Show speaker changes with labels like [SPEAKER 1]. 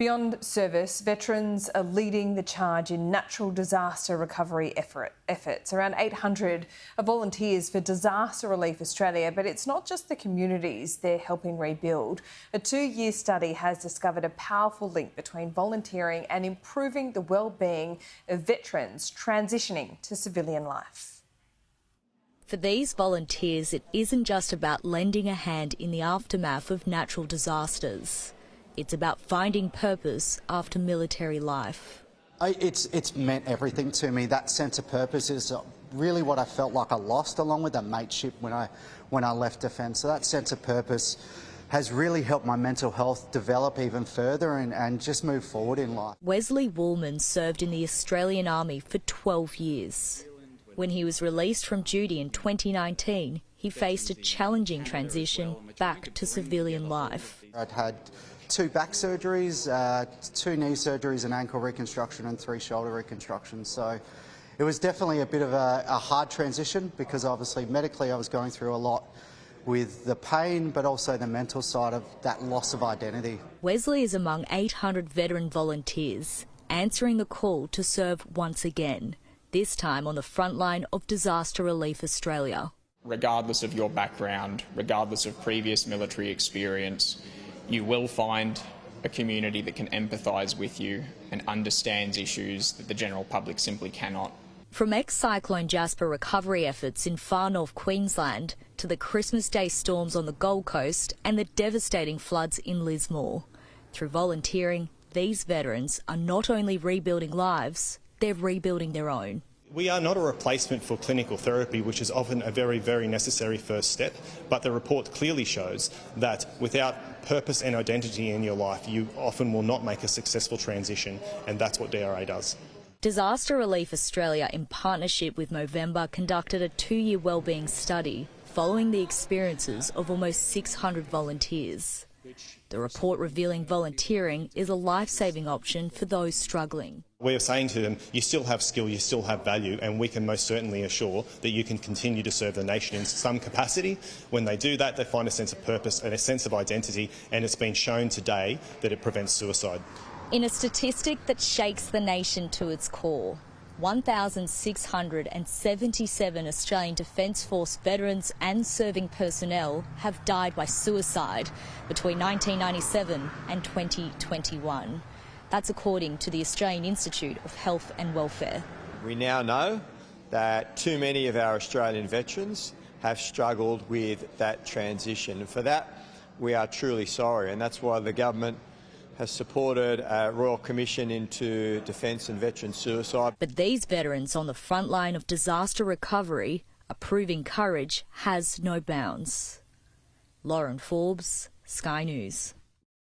[SPEAKER 1] Beyond service, veterans are leading the charge in natural disaster recovery efforts. Around 800 are volunteers for Disaster Relief Australia, but it's not just the communities they're helping rebuild. A 2-year study has discovered a powerful link between volunteering and improving the wellbeing of veterans transitioning to civilian life.
[SPEAKER 2] For these volunteers, it isn't just about lending a hand in the aftermath of natural disasters. It's about finding purpose after military life.
[SPEAKER 3] It's meant everything to me. That sense of purpose is really what I felt like I lost, along with that mateship when I left Defence. So that sense of purpose has really helped my mental health develop even further and just move forward in life.
[SPEAKER 2] Wesley Woolman served in the Australian Army for 12 years. When he was released from duty in 2019, he faced a challenging transition back to civilian life.
[SPEAKER 3] I'd had 2 back surgeries, 2 knee surgeries, an ankle reconstruction and 3 shoulder reconstructions. So it was definitely a bit of a hard transition because obviously medically I was going through a lot with the pain but also the mental side of that loss of identity.
[SPEAKER 2] Wesley is among 800 veteran volunteers answering the call to serve once again, this time on the front line of Disaster Relief Australia.
[SPEAKER 4] Regardless of your background, regardless of previous military experience, you will find a community that can empathise with you and understands issues that the general public simply cannot.
[SPEAKER 2] From ex-cyclone Jasper recovery efforts in far north Queensland to the Christmas Day storms on the Gold Coast and the devastating floods in Lismore, through volunteering, these veterans are not only rebuilding lives, they're rebuilding their own.
[SPEAKER 5] We are not a replacement for clinical therapy, which is often a very, very necessary first step, but the report clearly shows that without purpose and identity in your life, you often will not make a successful transition, and that's what DRA does.
[SPEAKER 2] Disaster Relief Australia, in partnership with Movember, conducted a 2-year wellbeing study following the experiences of almost 600 volunteers. The report revealing volunteering is a life-saving option for those struggling.
[SPEAKER 5] We are saying to them, you still have skill, you still have value, and we can most certainly assure that you can continue to serve the nation in some capacity. When they do that, they find a sense of purpose and a sense of identity, and it's been shown today that it prevents suicide.
[SPEAKER 2] In a statistic that shakes the nation to its core, 1,677 Australian Defence Force veterans and serving personnel have died by suicide between 1997 and 2021. That's according to the Australian Institute of Health and Welfare.
[SPEAKER 6] We now know that too many of our Australian veterans have struggled with that transition. And for that, we are truly sorry, and that's why the government has supported a Royal Commission into defence and veteran suicide.
[SPEAKER 2] But these veterans on the front line of disaster recovery are proving courage has no bounds. Lauren Forbes, Sky News.